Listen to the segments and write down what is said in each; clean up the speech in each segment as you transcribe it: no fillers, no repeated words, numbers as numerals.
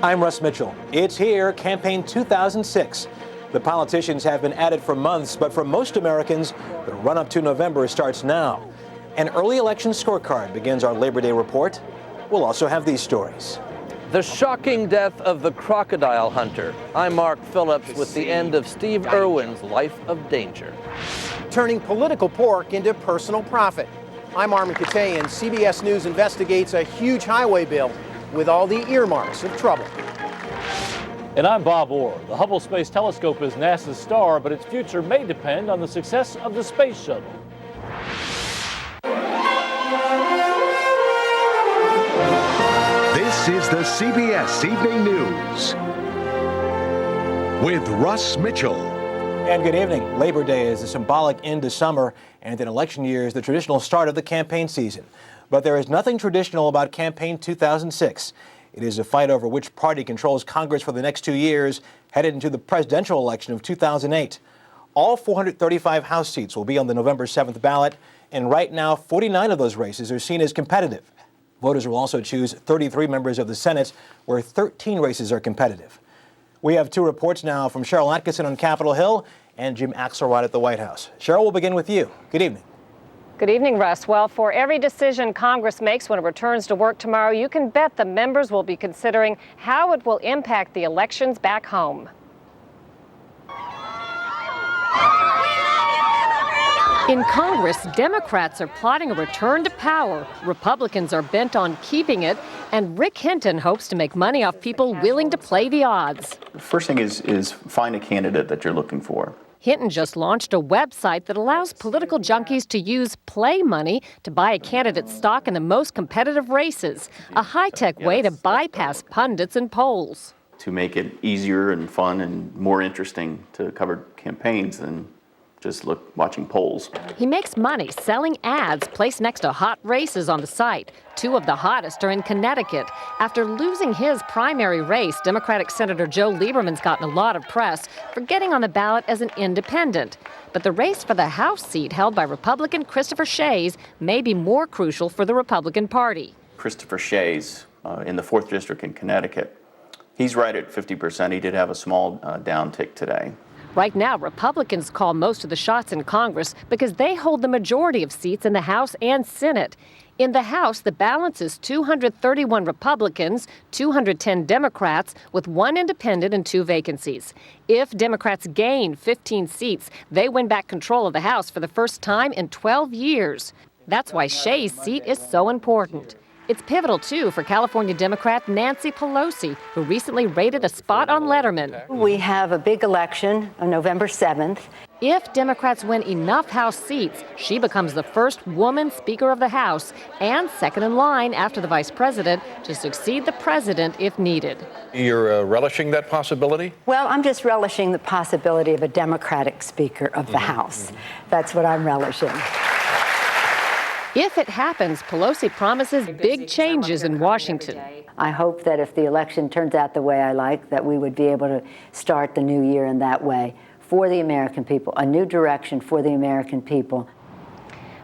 I'm Russ Mitchell. It's here, campaign 2006. The politicians have been at it for months, but for most Americans, the run-up to November starts now. An early election scorecard begins our Labor Day report. We'll also have these stories. The shocking death of the crocodile hunter. I'm Mark Phillips with the end of Steve Irwin's life of danger. Turning political pork into personal profit. I'm Armin Katay, and CBS News investigates a huge highway bill with all the earmarks of trouble. And I'm Bob Orr. The Hubble Space Telescope is NASA's star, but its future may depend on the success of the space shuttle. This is the CBS Evening News with Russ Mitchell. And good evening. Labor Day is the symbolic end to summer, and an election year is the traditional start of the campaign season. But there is nothing traditional about campaign 2006. It is a fight over which party controls Congress for the next 2 years, headed into the presidential election of 2008. All 435 House seats will be on the November 7th ballot, and right now 49 of those races are seen as competitive. Voters will also choose 33 members of the Senate, where 13 races are competitive. We have two reports now from Cheryl Atkinson on Capitol Hill and Jim Axelrod at the White House. Cheryl, we'll begin with you. Good evening. Good evening, Russ. Well, for every decision Congress makes when it returns to work tomorrow, you can bet the members will be considering how it will impact the elections back home. In Congress, Democrats are plotting a return to power. Republicans are bent on keeping it, and Rick Hinton hopes to make money off people willing to play the odds. The first thing is find a candidate that you're looking for. Hinton just launched a website that allows political junkies to use play money to buy a candidate's stock in the most competitive races, a high-tech way to bypass pundits and polls. To make it easier and fun and more interesting to cover campaigns than just watching polls. He makes money selling ads placed next to hot races on the site. Two of the hottest are in Connecticut. After losing his primary race, Democratic Senator Joe Lieberman's gotten a lot of press for getting on the ballot as an independent. But the race for the House seat held by Republican Christopher Shays may be more crucial for the Republican Party. Christopher Shays in the 4th District in Connecticut, he's right at 50%. He did have a small downtick today. Right now, Republicans call most of the shots in Congress because they hold the majority of seats in the House and Senate. In the House, the balance is 231 Republicans, 210 Democrats, with 1 independent and 2 vacancies. If Democrats gain 15 seats, they win back control of the House for the first time in 12 years. That's why Shays' seat is so important. It's pivotal, too, for California Democrat Nancy Pelosi, who recently rated a spot on Letterman. We have a big election on November 7th. If Democrats win enough House seats, she becomes the first woman Speaker of the House and second in line after the Vice President to succeed the President if needed. You're relishing that possibility? Well, I'm just relishing the possibility of a Democratic Speaker of the House. That's what I'm relishing. If it happens, Pelosi promises big changes in Washington. I hope that if the election turns out the way I like, that we would be able to start the new year in that way for the American people, a new direction for the American people.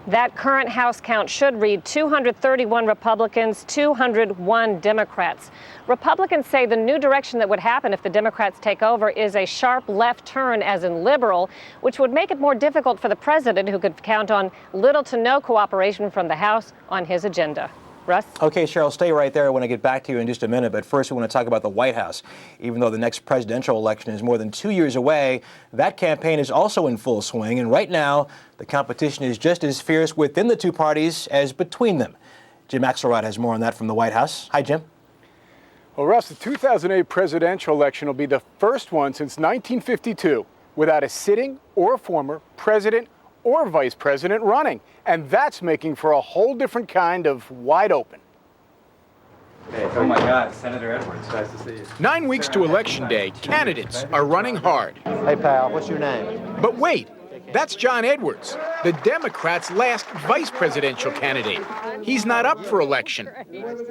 That current House count should read 231 Republicans, 201 Democrats. Republicans say the new direction that would happen if the Democrats take over is a sharp left turn, as in liberal, which would make it more difficult for the president, who could count on little to no cooperation from the House on his agenda. Russ? Okay, Cheryl, stay right there. I want to get back to you in just a minute. But first, we want to talk about the White House. Even though the next presidential election is more than 2 years away, that campaign is also in full swing. And right now, the competition is just as fierce within the two parties as between them. Jim Axelrod has more on that from the White House. Hi, Jim. Well, Russ, the 2008 presidential election will be the first one since 1952 without a sitting or a former president or vice president running. And that's making for a whole different kind of wide open. Hey, oh my God, Senator Edwards, nice to see you. 9 weeks to Election Day, candidates are running hard. Hey, pal, what's your name? But wait, that's John Edwards, the Democrats' last vice presidential candidate. He's not up for election.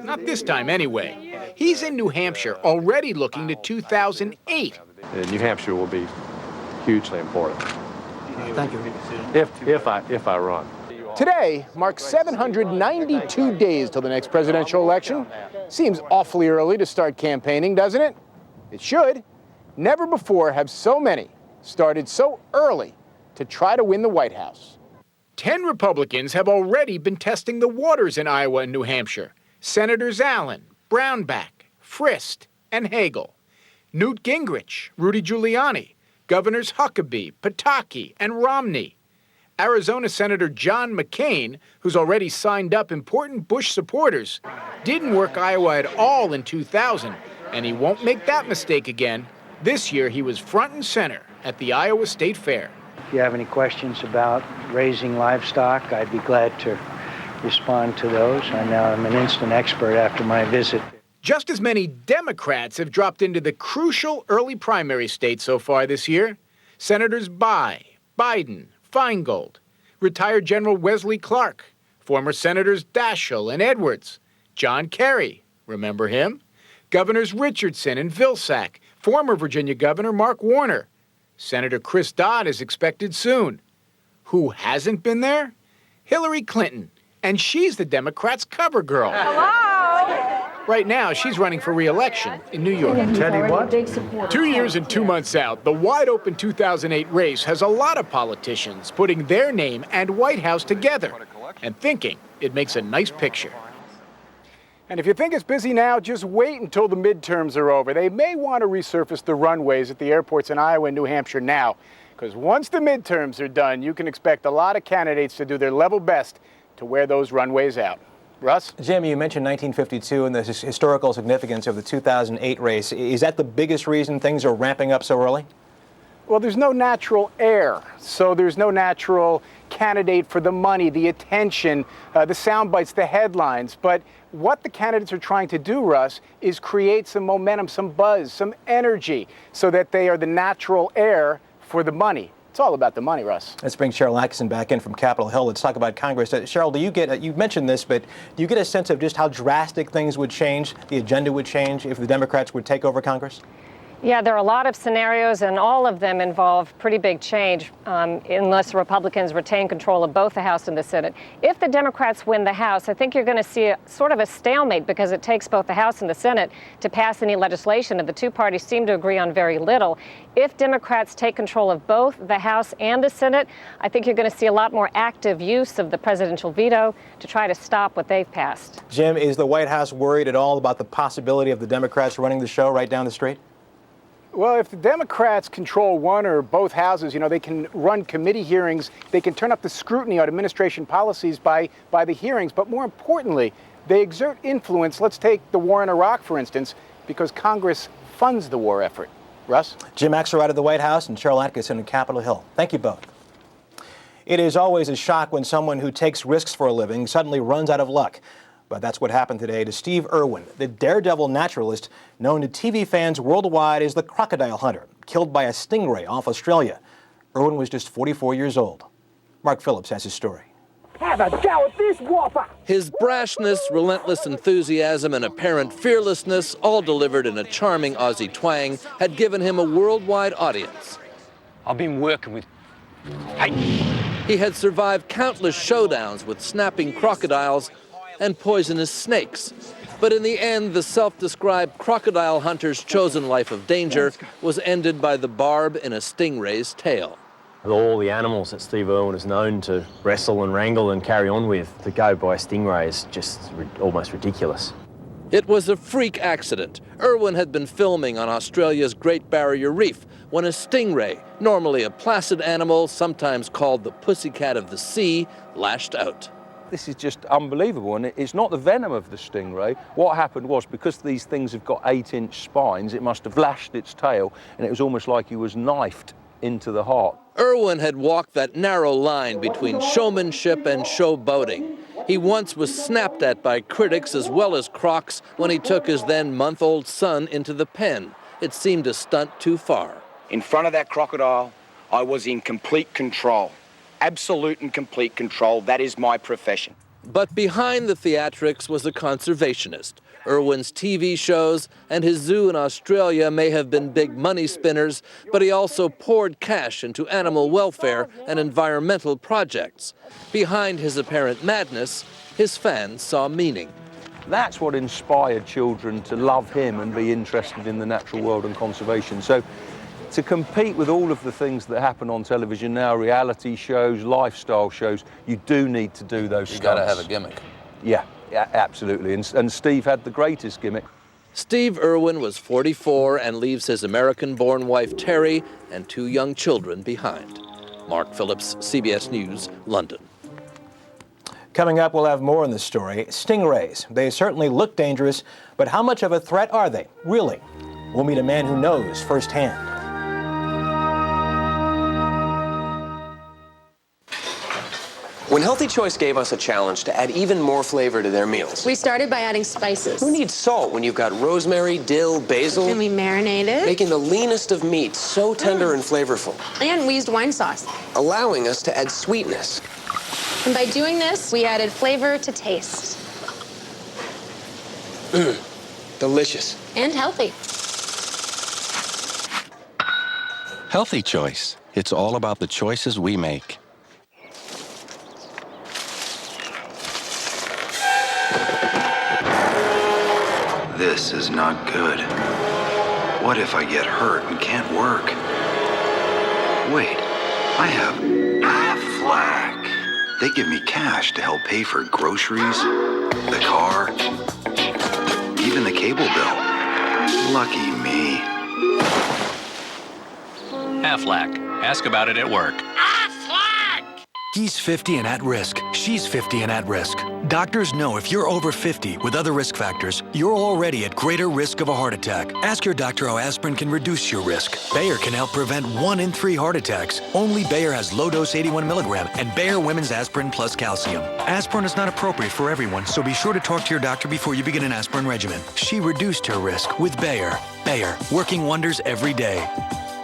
Not this time, anyway. He's in New Hampshire, already looking to 2008. New Hampshire will be hugely important. Thank you. If I run. Today marks 792 days till the next presidential election. Seems awfully early to start campaigning, doesn't it? It should. Never before have so many started so early to try to win the White House. 10 Republicans have already been testing the waters in Iowa and New Hampshire. Senators Allen, Brownback, Frist, and Hagel. Newt Gingrich, Rudy Giuliani, Governors Huckabee, Pataki, and Romney. Arizona Senator John McCain, who's already signed up important Bush supporters, didn't work Iowa at all in 2000, and he won't make that mistake again. This year, he was front and center at the Iowa State Fair. If you have any questions about raising livestock, I'd be glad to respond to those. I know I'm an instant expert after my visit. Just as many Democrats have dropped into the crucial early primary states so far this year. Senators Bayh, Biden, Feingold, retired General Wesley Clark, former Senators Daschle and Edwards, John Kerry, remember him? Governors Richardson and Vilsack, former Virginia Governor Mark Warner. Senator Chris Dodd is expected soon. Who hasn't been there? Hillary Clinton, and she's the Democrats' cover girl. Hello? Right now, she's running for re-election in New York. Teddy, what? 2 years and 2 months out, the wide-open 2008 race has a lot of politicians putting their name and White House together and thinking it makes a nice picture. And if you think it's busy now, just wait until the midterms are over. They may want to resurface the runways at the airports in Iowa and New Hampshire now, because once the midterms are done, you can expect a lot of candidates to do their level best to wear those runways out. Russ? Jim, you mentioned 1952 and the historical significance of the 2008 race. Is that the biggest reason things are ramping up so early? Well, there's no natural heir, so there's no natural candidate for the money, the attention, the sound bites, the headlines. But what the candidates are trying to do, Russ, is create some momentum, some buzz, some energy, so that they are the natural heir for the money. It's all about the money, Russ. Let's bring Cheryl Atkinson back in from Capitol Hill. Let's talk about Congress. Cheryl, do you get, you mentioned this, but do you get a sense of just how drastic things would change, the agenda would change if the Democrats would take over Congress? Yeah, there are a lot of scenarios, and all of them involve pretty big change unless Republicans retain control of both the House and the Senate. If the Democrats win the House, I think you're going to see sort of a stalemate because it takes both the House and the Senate to pass any legislation, and the two parties seem to agree on very little. If Democrats take control of both the House and the Senate, I think you're going to see a lot more active use of the presidential veto to try to stop what they've passed. Jim, is the White House worried at all about the possibility of the Democrats running the show right down the street? Well, if the Democrats control one or both houses, you know, they can run committee hearings. They can turn up the scrutiny on administration policies by the hearings. But more importantly, they exert influence. Let's take the war in Iraq, for instance, because Congress funds the war effort. Russ? Jim Axelrod at the White House and Cheryl Atkinson in Capitol Hill. Thank you both. It is always a shock when someone who takes risks for a living suddenly runs out of luck. But that's what happened today to Steve Irwin, the daredevil naturalist known to TV fans worldwide as the crocodile hunter, killed by a stingray off Australia. Irwin was just 44 years old. Mark Phillips has his story. Have a go at this whopper! His brashness, relentless enthusiasm, and apparent fearlessness, all delivered in a charming Aussie twang, had given him a worldwide audience. I've been working with... Hey! He had survived countless showdowns with snapping crocodiles and poisonous snakes. But in the end, the self-described crocodile hunter's chosen life of danger was ended by the barb in a stingray's tail. All the animals that Steve Irwin is known to wrestle and wrangle and carry on with, to go by a stingray is just almost ridiculous. It was a freak accident. Irwin had been filming on Australia's Great Barrier Reef when a stingray, normally a placid animal, sometimes called the pussycat of the sea, lashed out. This is just unbelievable, and it's not the venom of the stingray. What happened was, because these things have got 8-inch spines, it must have lashed its tail, and it was almost like he was knifed into the heart. Irwin had walked that narrow line between showmanship and showboating. He once was snapped at by critics as well as crocs when he took his then month-old son into the pen. It seemed a stunt too far. In front of that crocodile, I was in complete control. Absolute and complete control. That is my profession. But behind the theatrics was a conservationist. Irwin's TV shows and his zoo in Australia may have been big money spinners, but he also poured cash into animal welfare and environmental projects. Behind his apparent madness, his fans saw meaning. That's what inspired children to love him and be interested in the natural world and conservation. So to compete with all of the things that happen on television now, reality shows, lifestyle shows, you do need to do those stunts. You got to have a gimmick. Yeah, absolutely. And Steve had the greatest gimmick. Steve Irwin was 44 and leaves his American-born wife Terry and 2 young children behind. Mark Phillips, CBS News, London. Coming up, we'll have more on this story. Stingrays. They certainly look dangerous, but how much of a threat are they, really? We'll meet a man who knows firsthand. When Healthy Choice gave us a challenge to add even more flavor to their meals, we started by adding spices. Who needs salt when you've got rosemary, dill, basil? And we marinated. Making the leanest of meats so tender and flavorful. And we used wine sauce. Allowing us to add sweetness. And by doing this, we added flavor to taste. Delicious. And healthy. Healthy Choice. It's all about the choices we make. This is not good. What if I get hurt and can't work? Wait, I have Aflac. They give me cash to help pay for groceries, the car, even the cable bill. Lucky me. Aflac. Ask about it at work. He's 50 and at risk. She's 50 and at risk. Doctors know if you're over 50 with other risk factors, you're already at greater risk of a heart attack. Ask your doctor how aspirin can reduce your risk. Bayer can help prevent 1 in 3 heart attacks. Only Bayer has low-dose 81 milligram and Bayer Women's Aspirin Plus Calcium. Aspirin is not appropriate for everyone, so be sure to talk to your doctor before you begin an aspirin regimen. She reduced her risk with Bayer. Bayer, working wonders every day.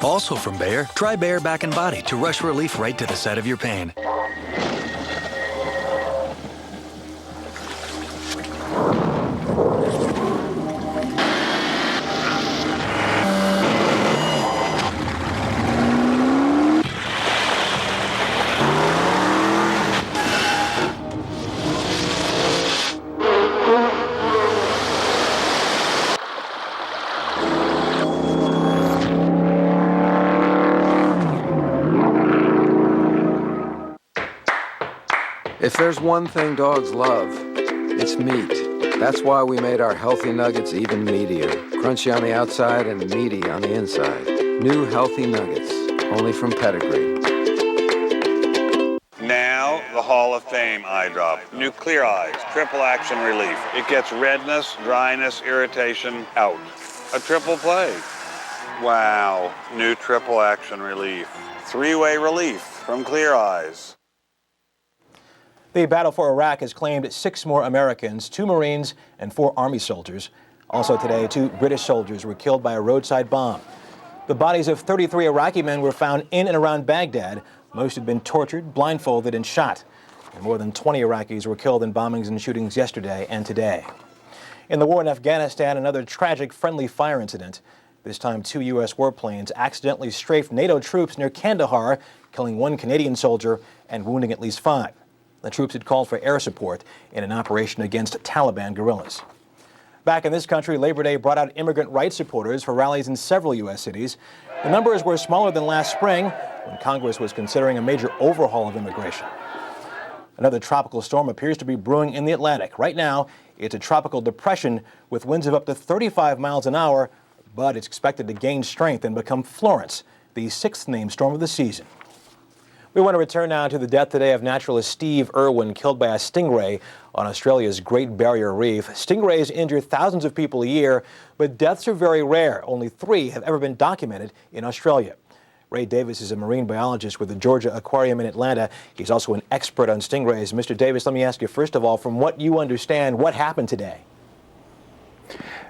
Also from Bayer, try Bayer Back and Body to rush relief right to the site of your pain. If there's one thing dogs love, it's meat. That's why we made our Healthy Nuggets even meatier. Crunchy on the outside and meaty on the inside. New Healthy Nuggets, only from Pedigree. Now, the Hall of Fame eye drop. New Clear Eyes, triple action relief. It gets redness, dryness, irritation out. A triple play. Wow, new triple action relief. 3-way relief from Clear Eyes. The battle for Iraq has claimed 6 more Americans, 2 Marines and 4 Army soldiers. Also today, 2 British soldiers were killed by a roadside bomb. The bodies of 33 Iraqi men were found in and around Baghdad. Most had been tortured, blindfolded, and shot. And more than 20 Iraqis were killed in bombings and shootings yesterday and today. In the war in Afghanistan, another tragic friendly fire incident. This time, 2 U.S. warplanes accidentally strafed NATO troops near Kandahar, killing 1 Canadian soldier and wounding at least 5. The troops had called for air support in an operation against Taliban guerrillas. Back in this country, Labor Day brought out immigrant rights supporters for rallies in several U.S. cities. The numbers were smaller than last spring when Congress was considering a major overhaul of immigration. Another tropical storm appears to be brewing in the Atlantic. Right now, it's a tropical depression with winds of up to 35 miles an hour, but it's expected to gain strength and become Florence, the 6th named storm of the season. We want to return now to the death today of naturalist Steve Irwin, killed by a stingray on Australia's Great Barrier Reef. Stingrays injure thousands of people a year, but deaths are very rare. Only 3 have ever been documented in Australia. Ray Davis is a marine biologist with the Georgia Aquarium in Atlanta. He's also an expert on stingrays. Mr. Davis, let me ask you, first of all, from what you understand, what happened today?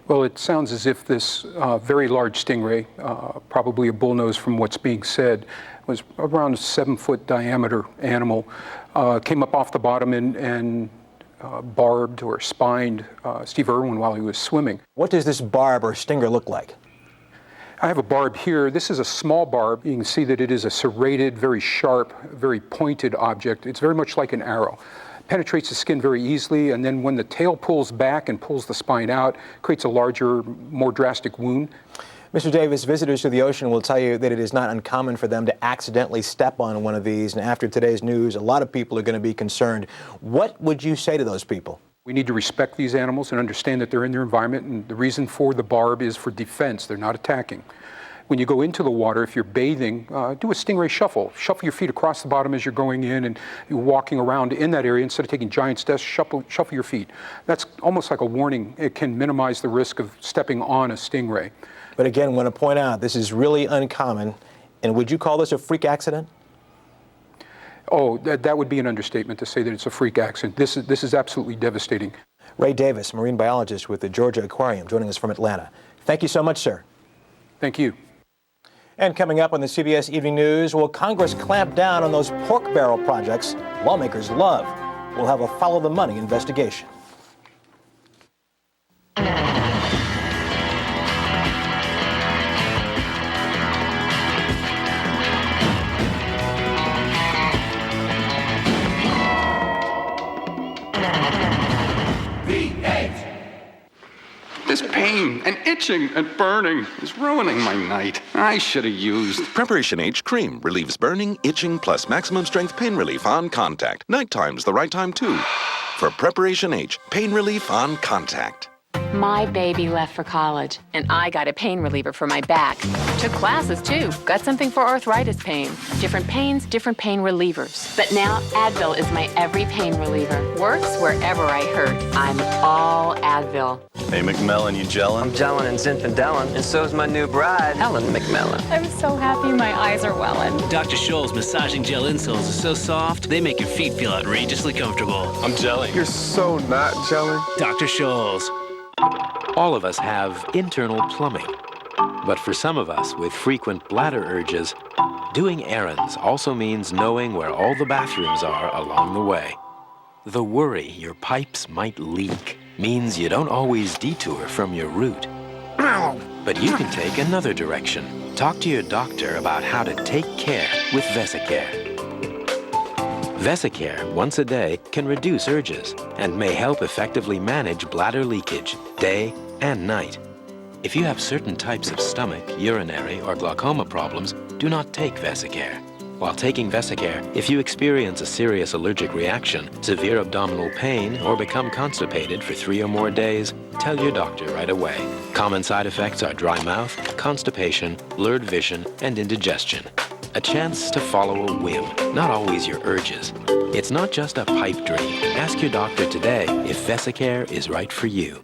Well, it sounds as if this very large stingray, probably a bullnose from what's being said, was around a 7-foot diameter animal, came up off the bottom and barbed or spined Steve Irwin while he was swimming. What does this barb or stinger look like? I have a barb here. This is a small barb. You can see that it is a serrated, very sharp, very pointed object. It's very much like an arrow. penetrates the skin very easily, and then when the tail pulls back and pulls the spine out, creates a larger, more drastic wound. Mr. Davis, visitors to the ocean will tell you that it is not uncommon for them to accidentally step on one of these, and after today's news, a lot of people are going to be concerned. What would you say to those people? We need to respect these animals and understand that they're in their environment, and the reason for the barb is for defense. They're not attacking. When you go into the water, if you're bathing, do a stingray shuffle. Shuffle your feet across the bottom as you're going in, and you're walking around in that area. Instead of taking giant steps, shuffle your feet. That's almost like a warning. It can minimize the risk of stepping on a stingray. But again, I want to point out, this is really uncommon. And would you call this a freak accident? Oh, that would be an understatement to say that it's a freak accident. This is absolutely devastating. Ray Davis, marine biologist with the Georgia Aquarium, joining us from Atlanta. Thank you so much, sir. Thank you. And coming up on the CBS Evening News, will Congress clamp down on those pork barrel projects lawmakers love? We'll have a follow the money investigation. This pain and itching and burning is ruining my night. I should have used Preparation H Cream relieves burning, itching, plus maximum strength pain relief on contact. Nighttime's the right time, too. For Preparation H, pain relief on contact. My baby left for college, and I got a pain reliever for my back. Took classes, too. Got something for arthritis pain. Different pains, different pain relievers. But now Advil is my every pain reliever. Works wherever I hurt. I'm all Advil. Hey, McMillan, you gelling? I'm gelling and Zinfandellin, and so's my new bride, Helen McMillan. I'm so happy my eyes are welling. Dr. Scholl's massaging gel insoles are so soft, they make your feet feel outrageously comfortable. I'm gelling. You're so not gelling. Dr. Scholl's. All of us have internal plumbing. But for some of us with frequent bladder urges, doing errands also means knowing where all the bathrooms are along the way. The worry your pipes might leak means you don't always detour from your route. But you can take another direction. Talk to your doctor about how to take care with Vesicare. Vesicare, once a day, can reduce urges and may help effectively manage bladder leakage, day and night. If you have certain types of stomach, urinary, or glaucoma problems, do not take Vesicare. While taking Vesicare, if you experience a serious allergic reaction, severe abdominal pain, or become constipated for 3 or more days, tell your doctor right away. Common side effects are dry mouth, constipation, blurred vision, and indigestion. A chance to follow a whim, not always your urges. It's not just a pipe dream. Ask your doctor today if Vesicare is right for you.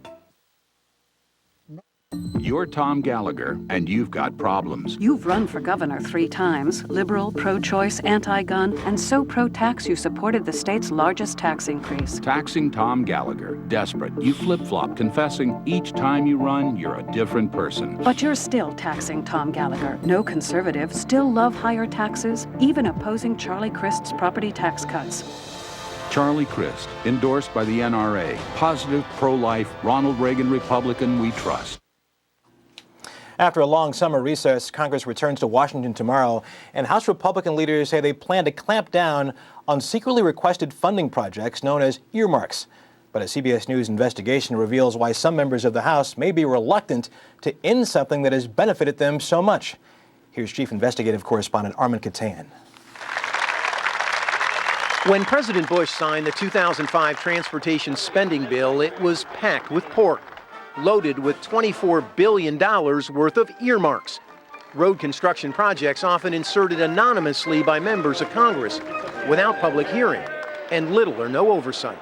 You're Tom Gallagher, and you've got problems. You've run for governor 3 times, liberal, pro-choice, anti-gun, and so pro-tax you supported the state's largest tax increase. Taxing Tom Gallagher. Desperate. You flip-flop, confessing each time you run, you're a different person. But you're still taxing Tom Gallagher. No conservative, still love higher taxes, even opposing Charlie Crist's property tax cuts. Charlie Crist, endorsed by the NRA. Positive, pro-life, Ronald Reagan Republican we trust. After a long summer recess, Congress returns to Washington tomorrow, and House Republican leaders say they plan to clamp down on secretly requested funding projects known as earmarks. But a CBS News investigation reveals why some members of the House may be reluctant to end something that has benefited them so much. Here's Chief Investigative Correspondent Armin Katayan. When President Bush signed the 2005 transportation spending bill, it was packed with pork, loaded with $24 billion worth of earmarks. Road construction projects often inserted anonymously by members of Congress without public hearing and little or no oversight.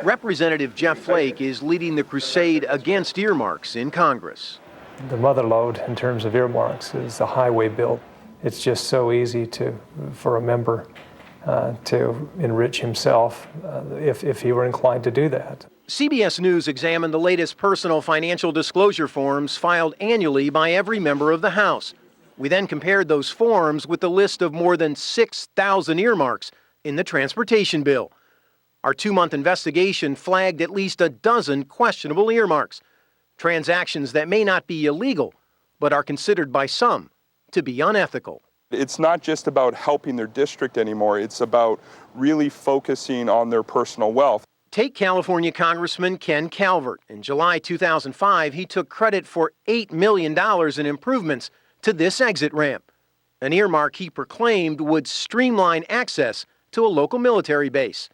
Representative Jeff Flake is leading the crusade against earmarks in Congress. The mother lode in terms of earmarks is the highway bill. It's just so easy for a member to enrich himself if he were inclined to do that. CBS News examined the latest personal financial disclosure forms filed annually by every member of the House. We then compared those forms with the list of more than 6,000 earmarks in the transportation bill. Our 2-month investigation flagged at least a dozen questionable earmarks, transactions that may not be illegal, but are considered by some to be unethical. It's not just about helping their district anymore, it's about really focusing on their personal wealth. Take California Congressman Ken Calvert. In July 2005, he took credit for $8 million in improvements to this exit ramp, an earmark he proclaimed would streamline access to a local military base.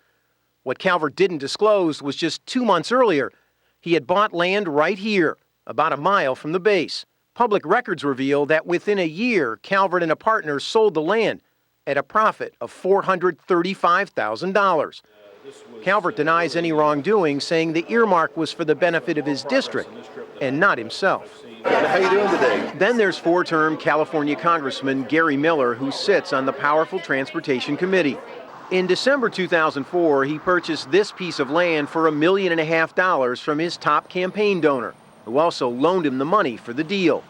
What Calvert didn't disclose was just 2 months earlier, he had bought land right here, about a mile from the base. Public records reveal that within a year, Calvert and a partner sold the land at a profit of $435,000. Calvert denies any wrongdoing, saying the earmark was for the benefit of his district and not himself. How you doing today? Then there's four-term California Congressman Gary Miller, who sits on the powerful Transportation Committee. In December 2004, he purchased this piece of land for $1.5 million from his top campaign donor, who also loaned him the money for the deal.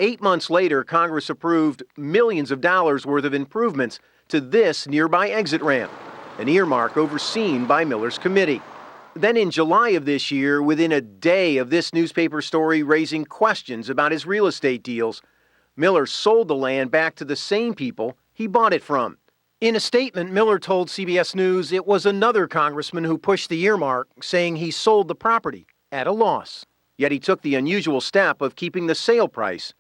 8 months later, Congress approved millions of dollars worth of improvements to this nearby exit ramp, an earmark overseen by Miller's committee. Then in July of this year, within a day of this newspaper story raising questions about his real estate deals, Miller sold the land back to the same people he bought it from. In a statement, Miller told CBS News it was another congressman who pushed the earmark, saying he sold the property at a loss. Yet he took the unusual step of keeping the sale price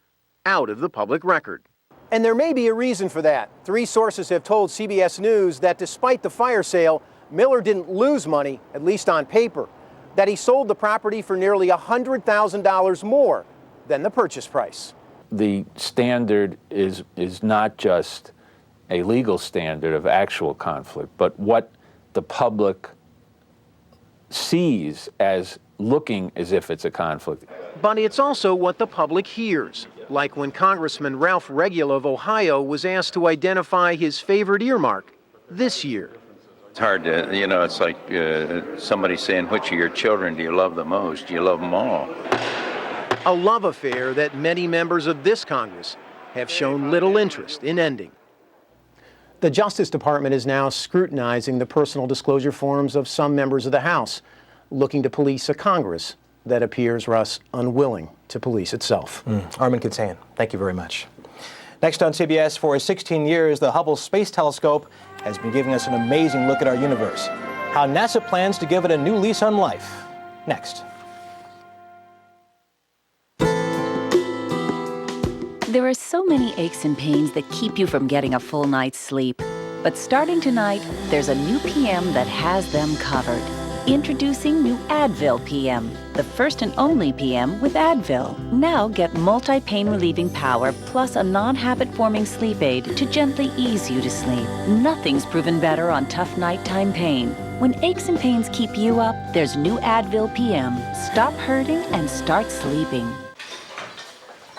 out of the public record. And there may be a reason for that. 3 sources have told CBS News that despite the fire sale, Miller didn't lose money, at least on paper, that he sold the property for nearly $100,000 more than the purchase price. The standard is not just a legal standard of actual conflict, but what the public sees as looking as if it's a conflict. But it's also what the public hears, like when Congressman Ralph Regula of Ohio was asked to identify his favorite earmark this year. It's hard to, it's like somebody saying, which of your children do you love the most? You love them all. A love affair that many members of this Congress have shown little interest in ending. The Justice Department is now scrutinizing the personal disclosure forms of some members of the House, looking to police a Congress that appears, Russ, unwilling to police itself. Armin Kitsayan, thank you very much. Next on CBS, for 16 years, the Hubble Space Telescope has been giving us an amazing look at our universe. How NASA plans to give it a new lease on life. Next. There are so many aches and pains that keep you from getting a full night's sleep. But starting tonight, there's a new PM that has them covered. Introducing new Advil PM, the first and only PM with Advil. Now get multi-pain relieving power plus a non-habit-forming sleep aid to gently ease you to sleep. Nothing's proven better on tough nighttime pain. When aches and pains keep you up, there's new Advil PM. Stop hurting and start sleeping.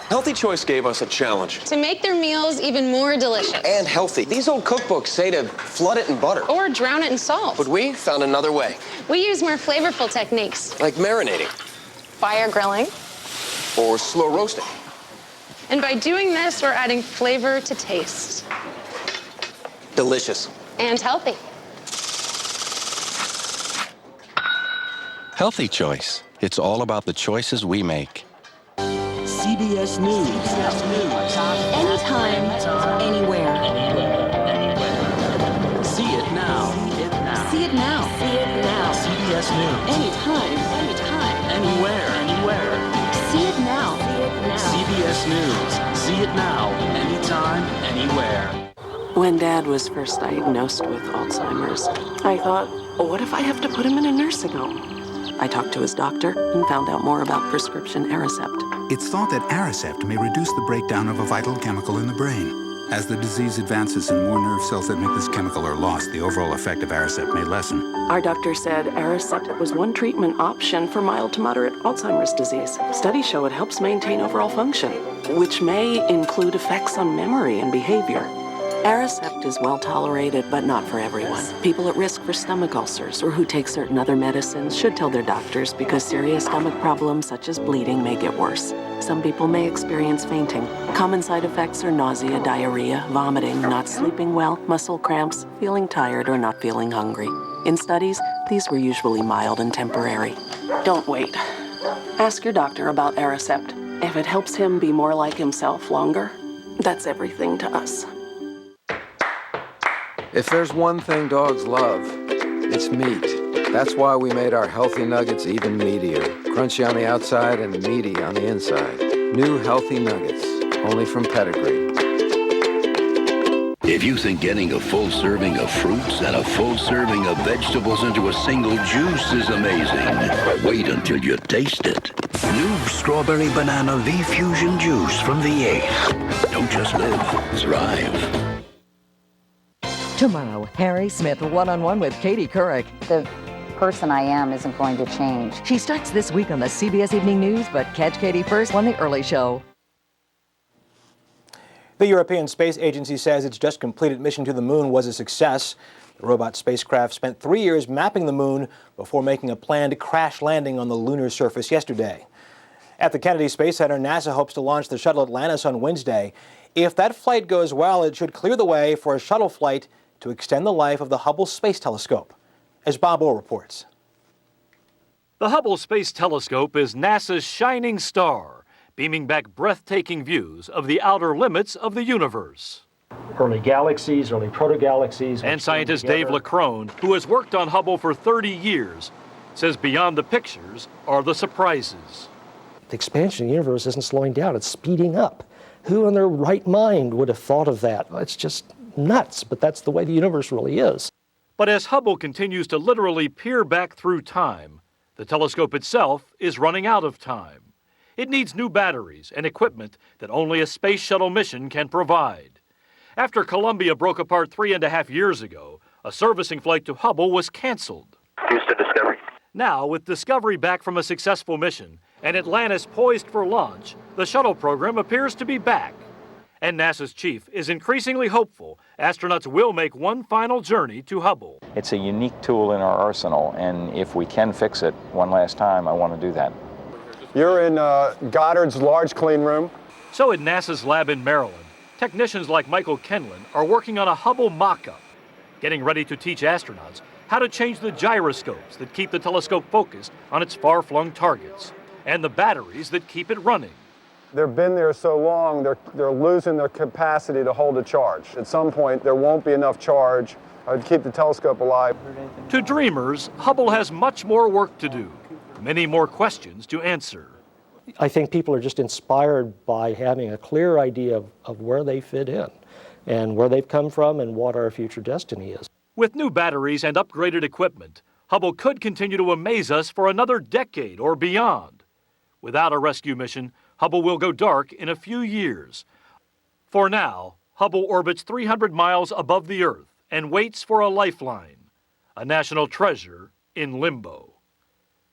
Healthy Choice gave us a challenge. To make their meals even more delicious. And healthy. These old cookbooks say to flood it in butter. Or drown it in salt. But we found another way. We use more flavorful techniques. Like marinating. Fire grilling. Or slow roasting. And by doing this, we're adding flavor to taste. Delicious. And healthy. Healthy Choice. It's all about the choices we make. CBS News. Anytime, anywhere. See it now. See it now. See it now. CBS News. Anytime, Anywhere. see it now. CBS News. See it now. Anytime, anywhere. When Dad was first diagnosed with Alzheimer's, I thought, what if I have to put him in a nursing home? I talked to his doctor and found out more about prescription Aricept. It's thought that Aricept may reduce the breakdown of a vital chemical in the brain. As the disease advances and more nerve cells that make this chemical are lost, the overall effect of Aricept may lessen. Our doctor said Aricept was one treatment option for mild to moderate Alzheimer's disease. Studies show it helps maintain overall function, which may include effects on memory and behavior. Aricept is well tolerated, but not for everyone. People at risk for stomach ulcers or who take certain other medicines should tell their doctors because serious stomach problems such as bleeding may get worse. Some people may experience fainting. Common side effects are nausea, diarrhea, vomiting, not sleeping well, muscle cramps, feeling tired, or not feeling hungry. In studies, these were usually mild and temporary. Don't wait. Ask your doctor about Aricept. If it helps him be more like himself longer, That's everything to us. If there's one thing dogs love, it's meat. That's why we made our Healthy Nuggets even meatier. Crunchy on the outside and meaty on the inside. New Healthy Nuggets, only from Pedigree. If you think getting a full serving of fruits and a full serving of vegetables into a single juice is amazing, wait until you taste it. New Strawberry Banana V-Fusion Juice from the Ace. Don't just live, thrive. Tomorrow, Harry Smith one-on-one with Katie Couric. The person I am isn't going to change. She starts this week on the CBS Evening News, but catch Katie first on The Early Show. The European Space Agency says its just completed mission to the moon was a success. The robot spacecraft spent 3 years mapping the moon before making a planned crash landing on the lunar surface yesterday. At the Kennedy Space Center, NASA hopes to launch the shuttle Atlantis on Wednesday. If that flight goes well, it should clear the way for a shuttle flight to extend the life of the Hubble Space Telescope. As Bob O reports. The Hubble Space Telescope is NASA's shining star, beaming back breathtaking views of the outer limits of the universe. Early galaxies, early protogalaxies. And scientist Dave Lacrone, who has worked on Hubble for 30 years, says beyond the pictures are the surprises. The expansion of the universe isn't slowing down, it's speeding up. Who in their right mind would have thought of that? It's just nuts, but that's the way the universe really is. But as Hubble continues to literally peer back through time, the telescope itself is running out of time. It needs new batteries and equipment that only a space shuttle mission can provide. After Columbia broke apart 3.5 years ago, a servicing flight to Hubble was canceled. Houston Discovery. Now, with Discovery back from a successful mission and Atlantis poised for launch, the shuttle program appears to be back. And NASA's chief is increasingly hopeful astronauts will make one final journey to Hubble. It's a unique tool in our arsenal, and if we can fix it one last time, I want to do that. You're in Goddard's large clean room. So in NASA's lab in Maryland, technicians like Michael Kenlin are working on a Hubble mock-up, getting ready to teach astronauts how to change the gyroscopes that keep the telescope focused on its far-flung targets, and the batteries that keep it running. They've been there so long, they're losing their capacity to hold a charge. At some point, there won't be enough charge to keep the telescope alive. To dreamers, Hubble has much more work to do, many more questions to answer. I think people are just inspired by having a clear idea of where they fit in and where they've come from and what our future destiny is. With new batteries and upgraded equipment, Hubble could continue to amaze us for another decade or beyond. Without a rescue mission, Hubble will go dark in a few years. For now, Hubble orbits 300 miles above the Earth and waits for a lifeline, a national treasure in limbo.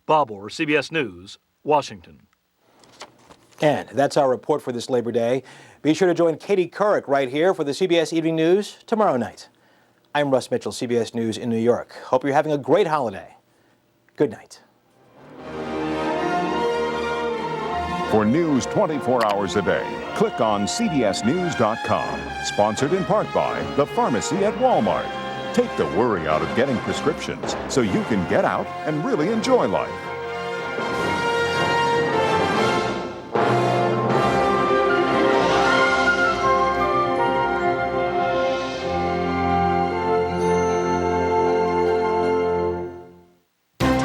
Bob Orr, CBS News, Washington. And that's our report for this Labor Day. Be sure to join Katie Couric right here for the CBS Evening News tomorrow night. I'm Russ Mitchell, CBS News in New York. Hope you're having a great holiday. Good night. For news 24 hours a day, click on cbsnews.com. Sponsored in part by the pharmacy at Walmart. Take the worry out of getting prescriptions so you can get out and really enjoy life.